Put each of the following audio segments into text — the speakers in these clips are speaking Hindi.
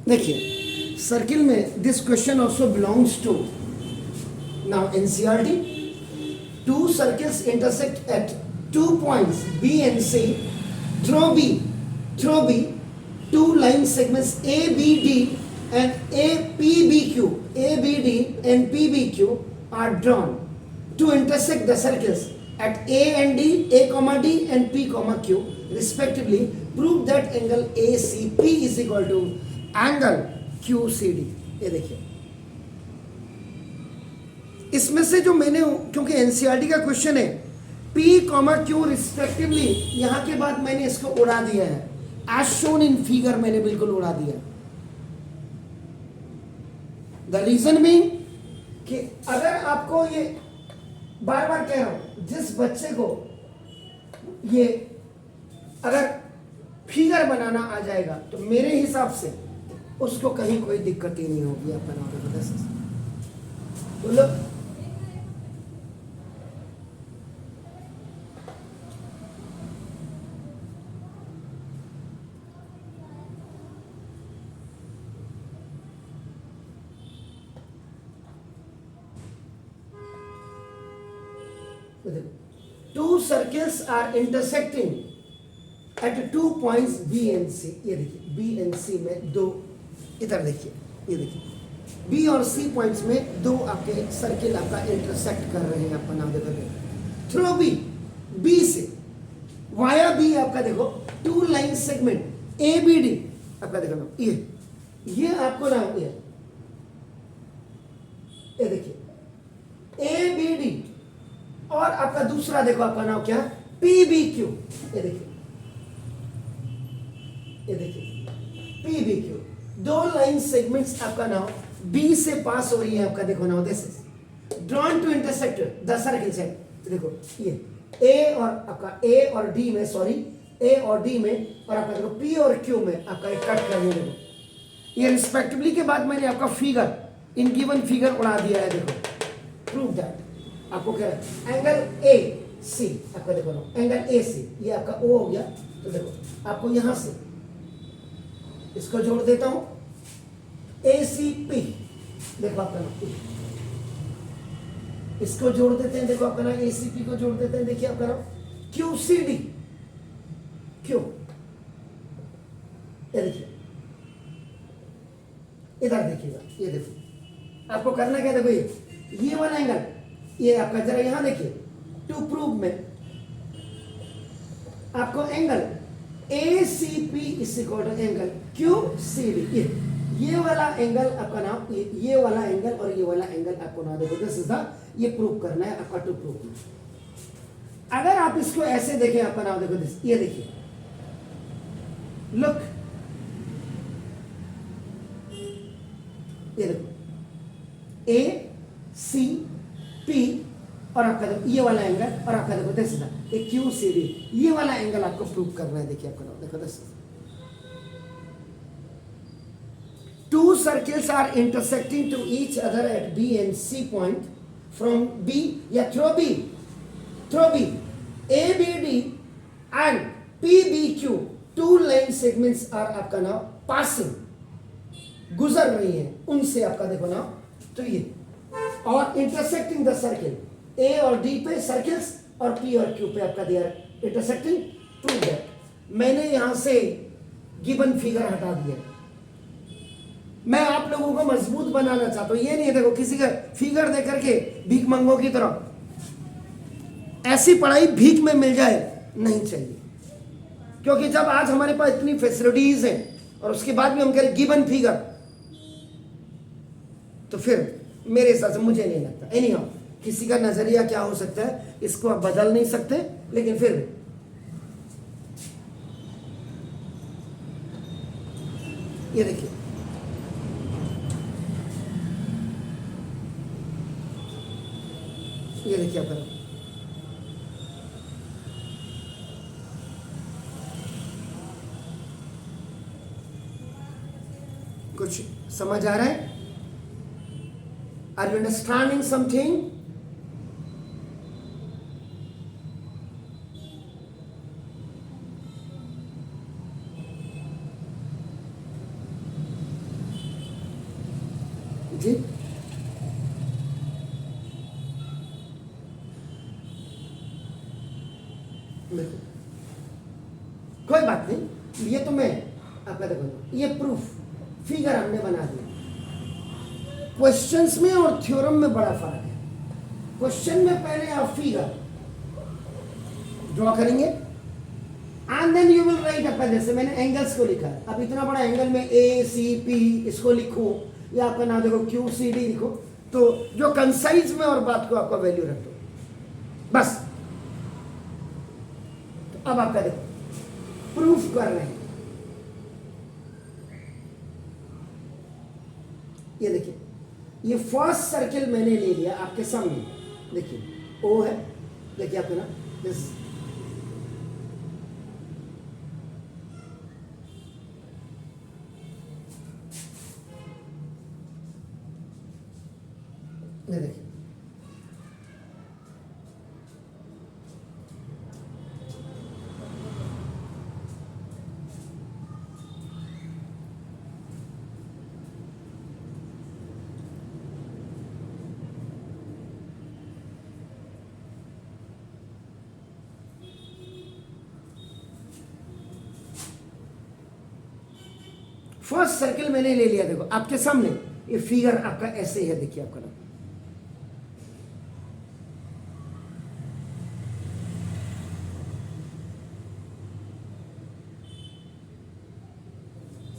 देखिए सर्किल में this question also belongs to now NCERT. Two circles intersect at 2 points B and C. Through B, two line segments ABD and APBQ, ABD and PBQ are drawn to intersect the circles at A and D, A comma D and P comma Q respectively. Prove that angle ACP is equal to angle QCD. ये देखिए इसमें से जो मैंने, क्योंकि एनसीईआरटी का क्वेश्चन है, P कॉमा Q रिस्पेक्टिवली, यहां के बाद मैंने इसको उड़ा दिया है. एज शोन इन फिगर मैंने बिल्कुल उड़ा दिया. द रीजन मीन कि अगर आपको ये बार बार कह रहा हूं, जिस बच्चे को ये अगर फिगर बनाना आ जाएगा तो मेरे हिसाब से उसको कहीं कोई दिक्कत ही नहीं होगी. आप बनाओगे तो two circles are intersecting at 2 points B and C. ये देखिए B and C में दो, इधर देखिए, ये देखिए B और C पॉइंट्स में दो आपके सर्किल आपका इंटरसेक्ट कर रहे हैं. आपका नाम देखो थ्रू B से वाया B आपका देखो टू लाइन सेगमेंट ABD आपका देखो ना, ये आपको ना ये देखिए ABD और आपका दूसरा देखो आपका नाम क्या PBQ. ये देखिए PBQ, दो लाइन सेगमेंट्स आपका नाम B से पास हो रही है. आपका देखो now this is drawn to intersect the circle set. देखो ये A और आपका A और D में, सॉरी A और D में, और आपका देखो P और Q में आपका एक कट करने. देखो ये रिस्पेक्टिवली के बाद मैंने आपका फिगर इन गिवन फिगर उड़ा दिया है. देखो प्रूव दैट. आपको क्या है एंगल ए सी, आपका देखो ना एंगल ए सी, ये आपका ओ हो गया. तो देखो आपको यहां से इसको जोड़ देता हूं ACP. देखो आपका ना इसको जोड़ देते हैं. देखो आपका ना ACP को जोड़ देते हैं. देखिए आपका ना QCD क्यों, ये देखिए इधर देखिएगा. ये देखो आपको करना क्या, देखो ये वाला एंगल, ये आपका जरा यहां देखिए. टू प्रूव में आपको angle ACP is equal to angle QCD. ये वाला एंगल आपका नाम, ये वाला एंगल और ये वाला एंगल आपको ना देखो दिस इज द, ये प्रूव करना है आपका टू प्रूव. अगर आप इसको ऐसे देखें आपका नाम देखो दिस, ये देखिए लुक, ये देखो ACP और आपका देखो ये वाला एंगल और आपका देखो दिस इज QCD. ये वाला एंगल आपको प्रूव करना है. देखिए आपका देखो this, two circles are intersecting to each other at B and C point. From B या through B ABD and PBQ two line segments are आपका नाम passing, गुजर रही हैं उनसे आपका देखो ना. तो ये और इंटरसेक्टिंग द सर्किल A और D पे सर्किल्स और P और Q पे आपका they are intersecting. Prove that. मैंने यहां से गिवन फिगर हटा दिया. मैं आप लोगों को मजबूत बनाना चाहता हूं. ये नहीं है देखो किसी का फिगर दे करके भीख मंगो की तरह, ऐसी पढ़ाई भीख में मिल जाए नहीं चाहिए. क्योंकि जब आज हमारे पास इतनी फैसिलिटीज हैं और उसके बाद भी हम कह रहे गिवन फिगर, तो फिर मेरे हिसाब से मुझे नहीं लगता. एनीहाउ किसी का नजरिया क्या हो सकता है इसको आप बदल नहीं सकते, लेकिन फिर ये देखिए ये देखिए आप कुछ समझ आ रहा है? Are you understanding something? जी देखो, कोई बात नहीं, ये तो मैं आपका देखो, ये प्रूफ फिगर हमने बना दिया। क्वेश्चंस में और थ्योरम में बड़ा फर्क है। क्वेश्चन में पहले आप फिगर ड्रॉ करेंगे and then you will write up, जैसे मैंने एंगल्स को लिखा है, अब इतना बड़ा एंगल में ए सी पी इसको लिखो या आपका नाम देखो क्यू सी डी लिखो, तो जो कंसाइज में और बात को आपका वैल्यू रख दो बस। तो अब आपका देखो प्रूफ कर रहे हैं, ये देखिए, ये फर्स्ट सर्किल मैंने ले लिया आपके सामने, देखिए ओ है, देखिए आपका ना दिस, ये देखिए फर्स्ट सर्किल मैंने ले लिया, देखो आपके सामने ये फिगर आपका ऐसे ही है, देखिए आपका ना,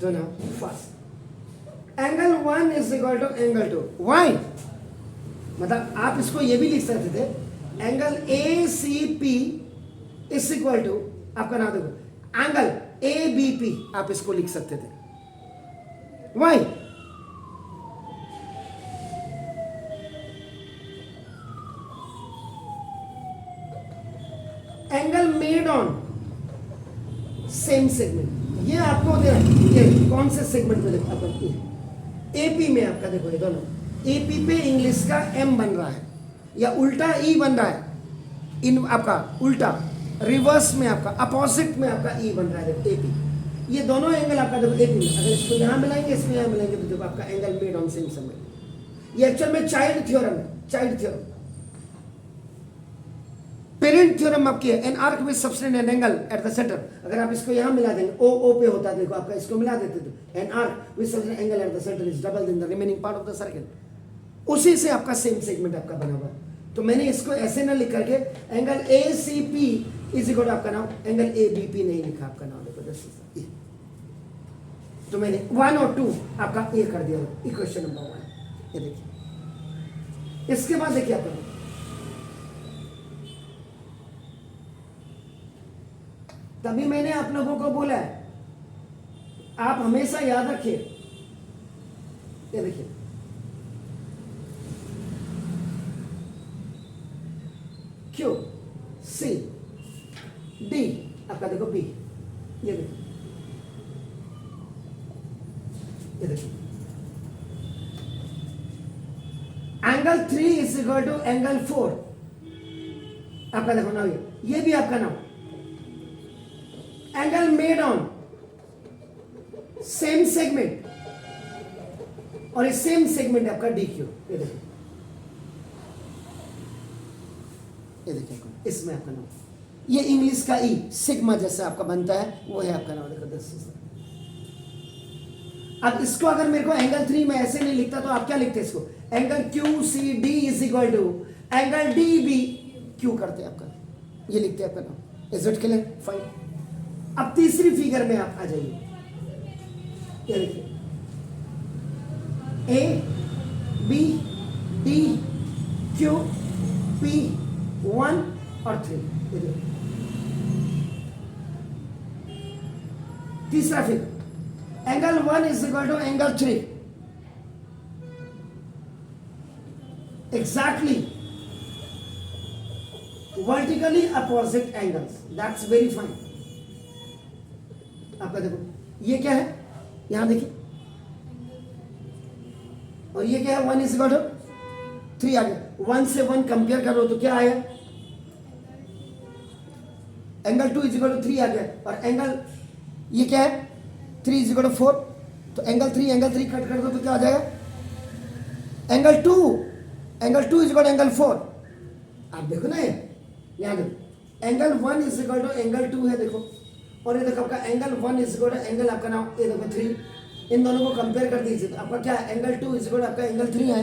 तो ना first angle 1 is equal to angle 2, why मतलब आप इसको ये भी लिख सकते थे, angle A C P is equal to आपका नाम देखो एंगल ए बी पी, आप इसको लिख सकते थे, why angle made on same segment, ये आपको दे, ये कौन से सेगमेंट में देखो आपका एपी में, आपका देखो ये दोनों एपी पे इंग्लिश का एम बन रहा है या उल्टा ई बन रहा है, इन आपका उल्टा रिवर्स में आपका अपोजिट में आपका ई बन रहा है, देखो एपी, ये दोनों एंगल आपका देखो एपी में, अगर इसको यहाँ मिलाएंगे इसमें यहाँ मिलाएंगे तो देखो आपका angle made on same segment. ये एक्चुअल में चाइल्ड थ्योरम है, चाइल्ड थ्योरम, पेरेंट थ्योरम आपकी है, N arc with subtend an angle at the centre, अगर आप इसको यहाँ मिला देंगे ओ ओ पे होता है, देखो आपका इसको मिला देते तो an arc with subtend angle at the centre is double then the remaining part of the circle, उसी से आपका सेम सेगमेंट आपका बना हुआ है। तो मैंने इसको ऐसे ना लिख करके angle A C P is equal आपका नाम एंगल ए बी पी नहीं लिखा, आपका नाम देखो दिस इज, तो मैंने 1 और 2 आपका ये कर दिया इक्वेशन नंबर 1, ये देखिए। इसके बाद देखिए आपका तभी मैंने आप लोगों को बोला है, आप हमेशा याद रखिए, ये देखिए क्यू सी डी आपका देखो बी, ये देखिए, ये देखिए angle 3 is equal to angle 4, आपका देखो ना ये भी आपका नाम angle made on same segment, और इस सेम सेगमेंट आपका डी क्यू, ये देखिए, ये देखिए इसमें आपका नाम, ये इंग्लिश का ई सिग्मा जैसा आपका बनता है, वो है आपका नाम देखो दिस। अब इसको अगर मेरे को एंगल 3 में ऐसे नहीं लिखता तो आप क्या लिखते इसको, angle Q C D is equal to angle D B Q करते हैं आपका, ये लिखते हैं आपका नाम, इज इट क्लियर, फाइन। अब तीसरी फिगर में आप आ जाइए, ये देखिए A B D Q P 1 और 3, ये देखिए तीसरा figure angle 1 is equal to angle 3, exactly vertically opposite angles, that's very fine. आपका देखो ये क्या है, यहां देखिए, और ये क्या है 1 इज इक्वल टू 3 आ गया, 1 से 1 कंपेयर करो तो क्या आया, एंगल 2 इज इक्वल टू 3 आ गया, और एंगल ये क्या है 3 इज इक्वल टू 4, तो एंगल 3 कट कर दो तो क्या आ जाएगा angle two is equal angle 4। आप देखो ना, यहाँ देखो angle 1 is equal to angle 2 है, देखो। और ये देखो आपका angle 1 is equal to angle आपका नाम ये देखो 3। इन दोनों को कंपेयर कर दीजिए तो आपका क्या है, एंगल 2 इज इक्वल टू आपका एंगल 3 है।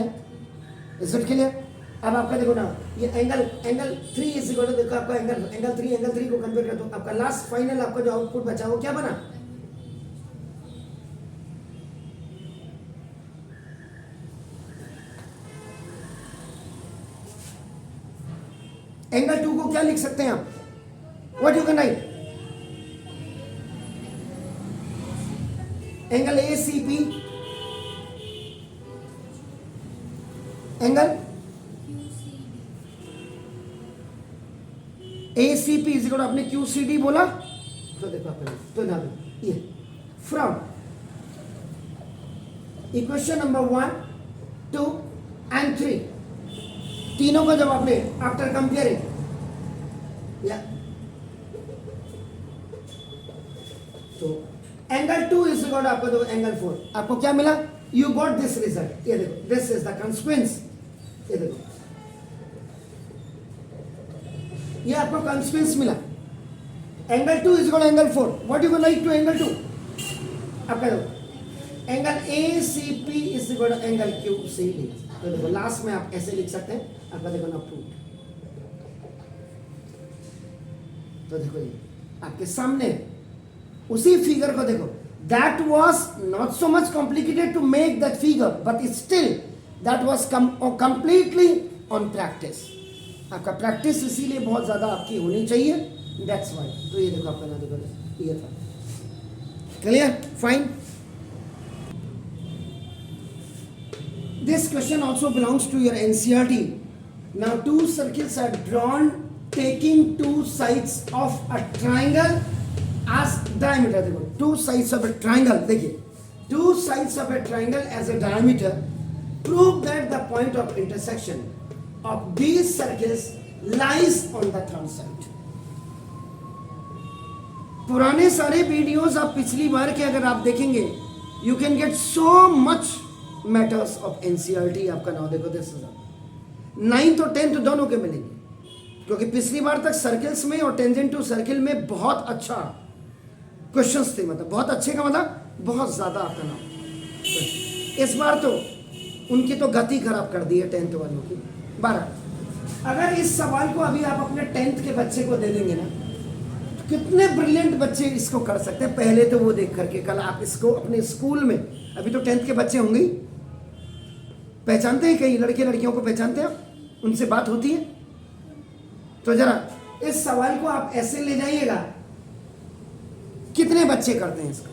Is it clear? अब आपका देखो ना, ये एंगल 3 इज इक्वल टू देखो आपका एंगल 3 को कंपेयर कर दो, आपका लास्ट फाइनल आपका जो आउटपुट बचा वो क्या बना, एंगल 2 को क्या लिख सकते हैं आप, what you can right, angle ACP, angle ACP is equal आपने QCD बोला, तो देखो आपने तो ना ये फ्रॉम इक्वेशन नंबर 1, 2 एंड 3 तीनों का जब आपने आफ्टर कंपेयरिंग या तो एंगल 2 इज इक्वल आपको देखो एंगल 4, आपको क्या मिला, यू गॉट दिस रिजल्ट। ये देखो दिस इज द कंसिक्वेंस, ये देखो ये आपको कंसिक्वेंस मिला। Angle 2 is equal angle 4, what you can write to angle 2, आपका देखो angle ACP is equal angle QCD। तो देखो लास्ट में आप ऐसे लिख सकते हैं, आपका देखो ना प्रूफ। तो देखो ये आपके सामने उसी फिगर को देखो, that was not so much complicated to make that figure but still that was completely on practice. आपका प्रैक्टिस इसीलिए बहुत ज्यादा आपकी होनी चाहिए, दैट्स व्हाई। तो ये देखो आपका ना देखो ये था, clear, fine. This question also belongs to your NCERT. Now two circles are drawn taking two sides of a triangle as diameter. देखो two sides of a triangle, देखिए two sides of a triangle as a diameter. Prove that the point of intersection of these circles lies on the third side. पुराने सारे वीडियोस आप पिछली बार के अगर आप देखेंगे, you can get so much matters of NCERT। आपका नाम देखो 10,000 9th और 10th दोनों के मिलेंगे, क्योंकि पिछली बार तक सर्कल्स में और टेंजेंट टू सर्किल में बहुत अच्छा क्वेश्चंस थे, मतलब बहुत अच्छे का मतलब बहुत ज्यादा आपका नाम। इस बार तो उनकी तो गति खराब कर दी है 10th वालों की। 12 अगर इस सवाल को अभी आप अपने 10th के बच्चे को दे देंगे ना, तो कितने ब्रिलियंट बच्चे इसको कर सकते हैं। पहले तो वो देख करके कल आप इसको अपने स्कूल में, अभी तो 10th के बच्चे होंगे, पहचानते हैं, कई लड़के लड़कियों को पहचानते हैं, उनसे बात होती है। तो जरा इस सवाल को आप ऐसे ले जाइएगा, कितने बच्चे करते हैं इसको,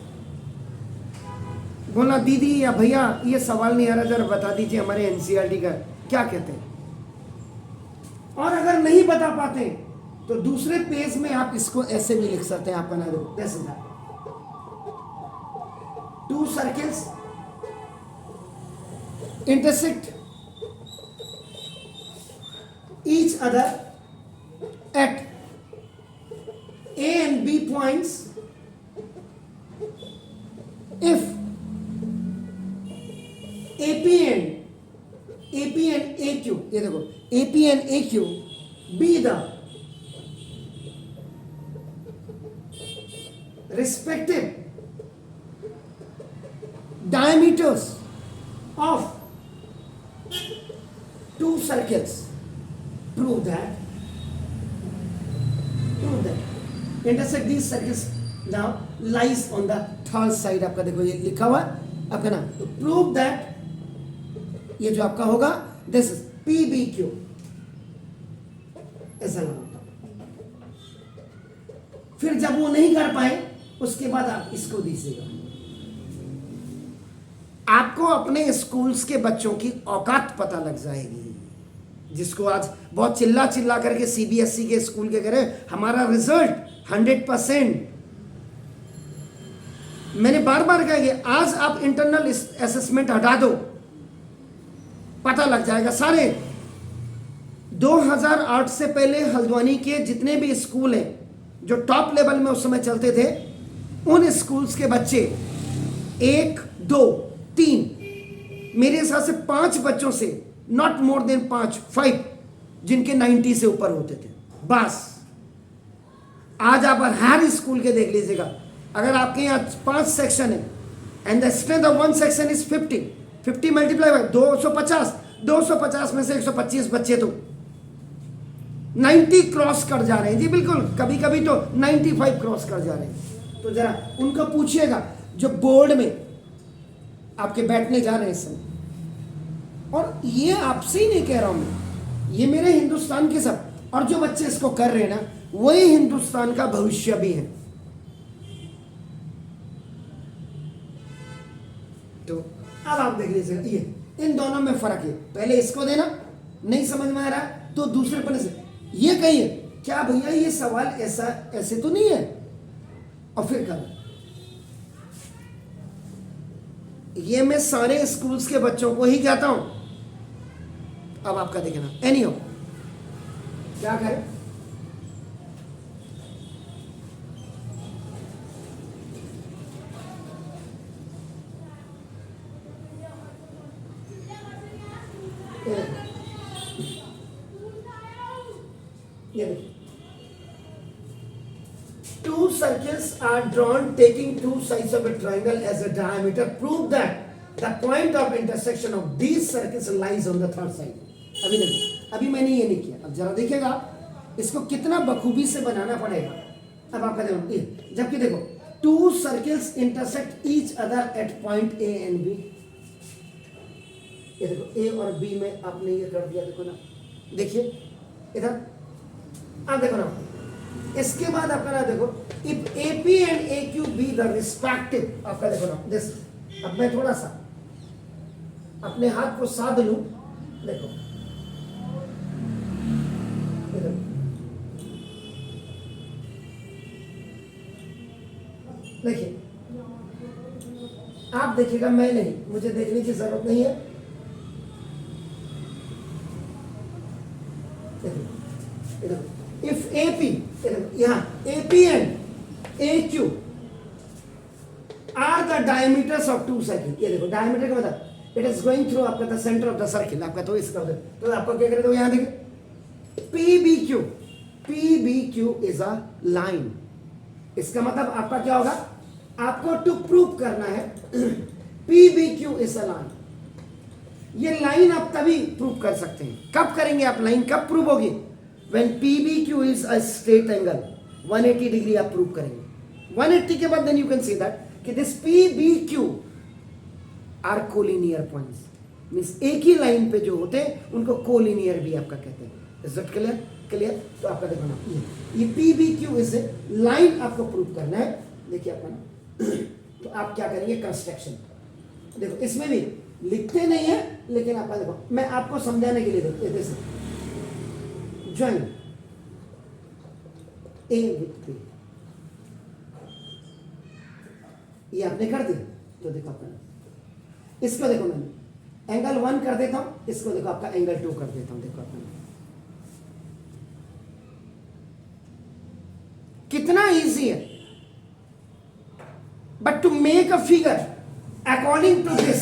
बोलना दीदी या भैया ये सवाल नहीं आ रहा, जरा बता दीजिए हमारे NCERT का क्या कहते हैं। और अगर नहीं बता पाते तो दूसरे पेज में आप इसको ऐसे भी लिख सकते हैं, आप बना दो जैसे two circles intersect each other at A and B points if AP and AQ, ये देखो AP and AQ be the respective diameters of two circles. Prove that intersect these circles now lies on the third side। आपका देखो ये लिखा हुआ आपका ना, तो prove that ये जो आपका होगा this is PBQ, ऐसा होगा। फिर जब वो नहीं कर पाए उसके बाद आप इसको दीजिएगा। आपको अपने स्कूल्स के बच्चों की औकात पता लग जाएगी, जिसको आज बहुत चिल्ला चिल्ला करके CBSE के स्कूल के कह रहे हमारा रिजल्ट 100%। मैंने बार बार कहा कि आज आप इंटरनल असेसमेंट हटा दो, पता लग जाएगा। सारे 2008 से पहले हल्द्वानी के जितने भी स्कूल हैं जो टॉप लेवल में उस समय चलते थे, उन स्कूल्स के बच्चे 1, 2, 3 मेरे हिसाब से 5 बच्चों से, नॉट मोर देन 5 जिनके 90 से ऊपर होते थे बस। आज आप हर स्कूल के देख लीजिएगा, अगर आपके यहाँ 5 सेक्शन है and the strength of 1 section is 50 multiply by 250 में से 125 बच्चे तो 90 क्रॉस कर जा रहे हैं जी, बिल्कुल, कभी कभी तो 95 क्रॉस कर जा रहे हैं। तो जरा उनको पूछिएगा जो बोर्ड में आपके बैठने जा रहे हैं इस समय, और ये आपसे ही नहीं कह रहा हूं मैं, ये मेरे हिंदुस्तान के सब, और जो बच्चे इसको कर रहे हैं ना, वही हिंदुस्तान का भविष्य भी है। तो अब आप देख लीजिएगा, ये इन दोनों में फर्क है। पहले इसको देना, नहीं समझ में आ रहा तो दूसरे पन्ने से ये कहिए, क्या भैया ये सवाल ऐसा ऐसे तो नहीं है, और फिर करो। ये मैं सारे स्कूल्स के बच्चों को ही कहता हूं। अब आपका देखना, एनी हो क्या करें, two circles are drawn taking two sides of a triangle as a diameter. Prove that the point of intersection of these circles lies on the third side. अभी देखो, अभी मैंने ये नहीं किया, अब जरा देखिएगा इसको कितना बखूबी से बनाना पड़ेगा। अब आपका देखो ये, जबकि देखो two circles intersect each other at point A and B. ये देखो A और B में आपने ये कर दिया, देखो ना, देखिए इधर, अब देखो ना, इसके बाद आपका ना देखो, if AP and AQ be the respective, आपका देखो ना दिस। अब मैं थोड़ा सा अपने हाथ को साध लूं, देखो देखिए, आप देखिएगा, मैं नहीं, मुझे देखने की जरूरत नहीं है। इफ AP, यहां AP and AQ are the diameters of two circle, ये देखो डायमीटर का मतलब इट इज गोइंग थ्रू आपका the centre of the circle, आपका तो इसका तो आपको क्या करें, तो यहां देखिए PBQ इज अ लाइन। इसका मतलब आपका क्या होगा, आपको टू प्रूव करना है PBQ इज अ लाइन। ये लाइन आप तभी प्रूव कर सकते हैं, कब करेंगे आप, लाइन कब प्रूव होगी, when PBQ is a straight angle 180 degree आप प्रूव करेंगे। 180 के बाद then you can see that कि this PBQ are collinear points, means एक ही लाइन पे जो होते हैं उनको कोलिनियर भी आपका कहते हैं। Is that clear? तो आपका देखो ना, ये PBQ इज लाइन आपको प्रूव करना है। देखिए आपका ना, तो आप क्या करेंगे, कंस्ट्रक्शन, देखो इसमें भी लिखते नहीं है, लेकिन आपका देखो मैं आपको समझाने के लिए देखो, जैसे ज्वाइन A with B, ये आपने कर दिया, तो देखो आपका, इसको देखो मैंने एंगल 1 कर देता हूं, इसको देखो आपका एंगल 2 कर देता हूं, देखो आपका कितना इजी है। But to make a figure according to this,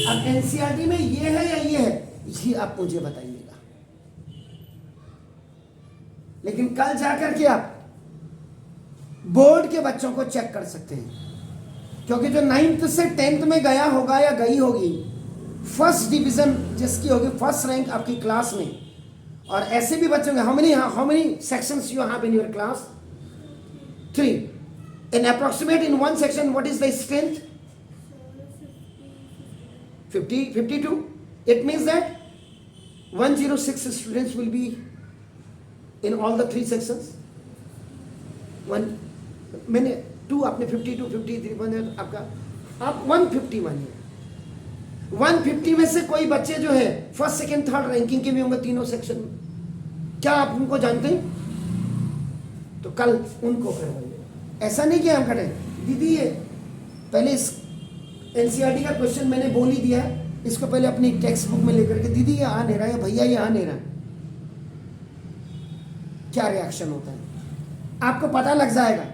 अब एनसीईआरटी में ये है या ये है, ये आप मुझे बताइएगा। लेकिन कल जाकर के आप बोर्ड के बच्चों को चेक कर सकते हैं, क्योंकि जो 9th से 10th में गया होगा या गई होगी, फर्स्ट डिवीजन जिसकी होगी, फर्स्ट रैंक आपकी क्लास में, और ऐसे भी बच्चे होंगे, how many sections you have in your class, 3, and approximate in one section what is the strength, 52. It means that 106 students will be in all the 3 sections. मैंने 2 आपने 52 53 बने, आपका आप 150 मानिए। 150 में से कोई बच्चे जो है फर्स्ट सेकंड थर्ड रैंकिंग के भी होंगे तीनों सेक्शन में, क्या आप उनको जानते हैं? तो कल उनको करवाइए। ऐसा नहीं कि हम करें, दीदी ये पहले इस एनसीईआरटी का क्वेश्चन मैंने बोल ही दिया है, इसको पहले अपनी टेक्स्ट बुक में लेकर के, दीदी ये आ नहीं रहा है, भैया ये आ नहीं रहा है, क्या रिएक्शन होता है आपको पता लग जाएगा।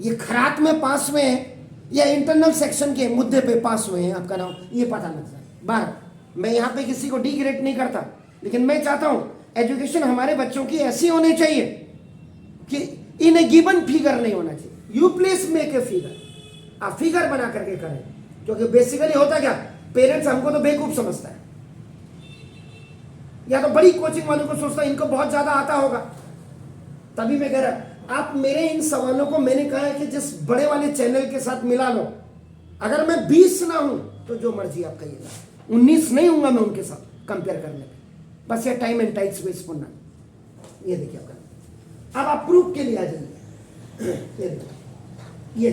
ये खरात में पास हुए हैं या इंटरनल सेक्शन के मुद्दे पे पास हुए हैं, आपका नाम ये पता लग जाएगा। 12। मैं यहाँ पे किसी को डिग्रेड नहीं करता, लेकिन मैं चाहता हूँ एजुकेशन हमारे बच्चों की ऐसी होनी चाहिए कि इन ए गिवन फिगर नहीं होना चाहिए। You please make a figure, आप फिगर बना करके करें, क्योंकि बेसिकली होता क्या, पेरेंट्स हमको तो बेवकूफ समझता है, या तो बड़ी कोचिंग वालों को सोचता है इनको बहुत ज्यादा आता होगा। तभी मैं कह रहा, आप मेरे इन सवालों को, मैंने कहा है कि जिस बड़े वाले चैनल के साथ मिला लो। अगर मैं 20 ना हूं तो जो मर्जी आप कहिएगा, 19 नहीं हूंगा मैं उनके साथ कंपेयर करने पे। बस ये टाइम एंड टाइट्स वेस्ट करना। ये देखिए आपका, अब आप प्रूफ के लिए आ जाइए। ये देखिए, ये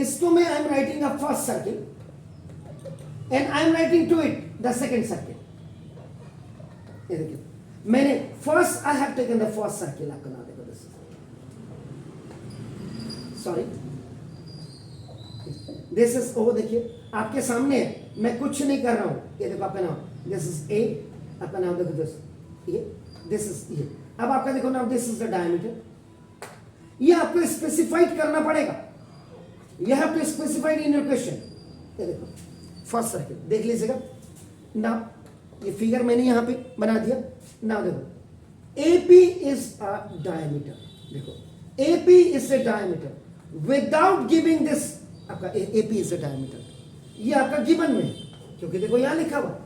इसको मैं I am writing a first circle and I am writing to it the second circle. ये देखिए, मैंने first I have taken the first circle. आपका नाम देखो, this sorry this is O. देखिए आपके सामने है, मैं कुछ नहीं कर रहा हूं। ये देखो आपका नाम, दिस इज ए। आपका नाम देखो, दिस इज ये। अब आपका देखो नाम, दिस इज द डायमीटर। ये आपको स्पेसिफाइड करना पड़ेगा, you have to specified in your question. ये देखो फर्स्ट सर्किल, देख लीजिएगा ना, ये फिगर मैंने यहां पे बना दिया ना। देखो एपी इज अ डायमीटर, देखो AP is a diameter without giving this. आपका एपी इज अ डायमीटर, ये आपका गिवन में है, क्योंकि देखो यहां लिखा हुआ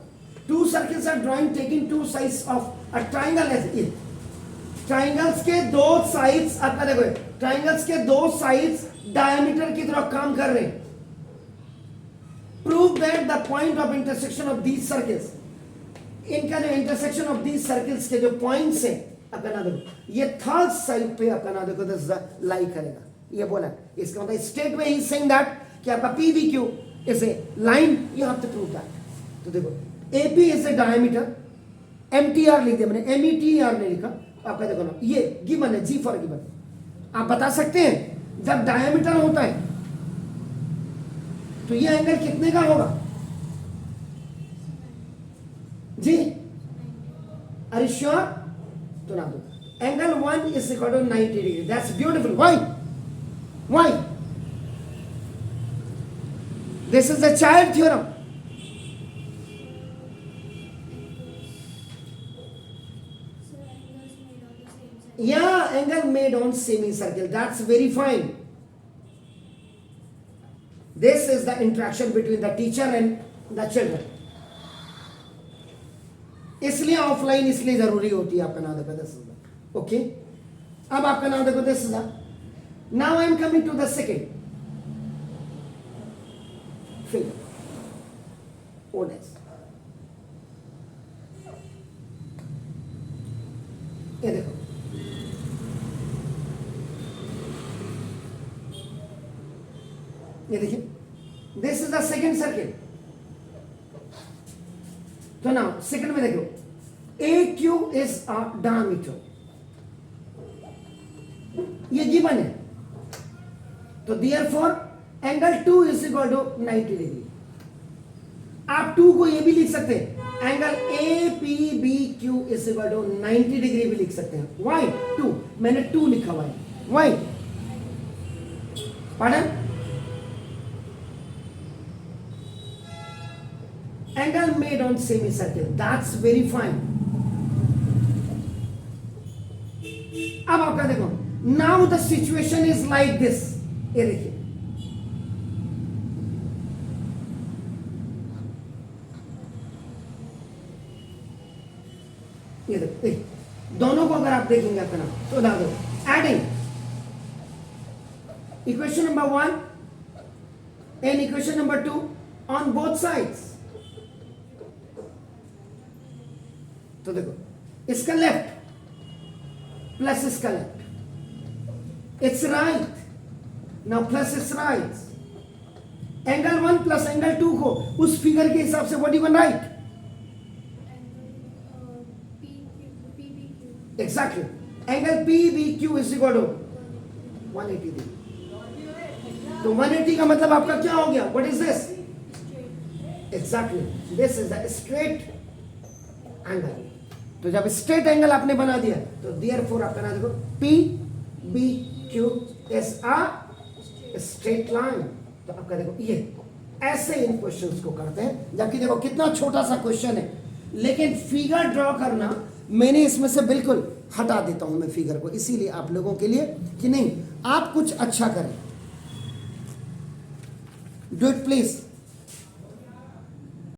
two circles are drawing taking two sides of a triangle as it. Triangles के दो साइड्स, आपका देखो ट्राइंगल्स के दो साइड्स डायमीटर की तरफ काम कर रहे हैं। Prove that the point of intersection of these circles, इनका जो इंटरसेक्शन ऑफ दीज सर्किल्स के जो पॉइंट्स है, आपका ना देखो ये थर्ड साइड पे आपका ना देखो दिस लाई करेगा। ये बोला, इसका मतलब स्टेट में ही सेइंग दैट कि आपका PVQ is a line, you have to prove that. तो देखो AP is a diameter, MTR लिख दिया मैंने, METR नहीं लिखा। आपका देखो ना, ये गिवन है, G फॉर गिवन। आप बता सकते हैं जब डायमीटर होता है तो ये एंगल कितने का होगा जी? Are you sure? तो ना दो, angle 1 is equal to 90 degree. That's beautiful. Why? This is the child theorem. Yeah, angle made on semicircle. That's very fine. This is the interaction between the teacher and the children. इसलिए ऑफलाइन इसलिए जरूरी होती है। आपका नाम देखो, दिस इज ओके। अब आपका नाम देखो, this is now I am coming to the second figure O dash. ये देखो, ये देखिए, this is the second circle. तो नाउ सेकंड में देखो, AQ इज अ डायमीटर, ये गिवन है। तो therefore angle 2 is equal to 90 degree. आप 2 को ये भी लिख सकते हैं, angle APBQ is equal to 90 degree भी लिख सकते हैं। व्हाई 2? मैंने 2 लिखा हुआ है। Why? Pardon? Angle made on semicircle. That's very fine. अब आपका देखो, now the situation is like this. ये देखिए, ये देखो, दोनों को अगर आप देखेंगे अपना तो ना दो, adding equation number 1 and equation number 2 on both sides. तो देखो, इसका लेफ्ट प्लस इसका left, it's right. Now plus it's right. Angle 1 plus angle 2 को उस फिगर के हिसाब से what you can write? Exactly, angle PBQ is equal to 180 degree. तो 180 का मतलब आपका क्या हो गया? What is this? Exactly, this is the straight angle. तो जब स्ट्रेट एंगल आपने बना दिया तो देयरफॉर आपका ना देखो PBQ Q is a straight line. तो आपका देखो ये ऐसे इन क्वेश्चंस को करते हैं, जबकि देखो कितना छोटा सा क्वेश्चन है, लेकिन फिगर ड्रॉ करना मैंने इसमें से बिल्कुल हटा देता हूं मैं फिगर को, इसीलिए आप लोगों के लिए कि नहीं आप कुछ अच्छा करें. Do it please.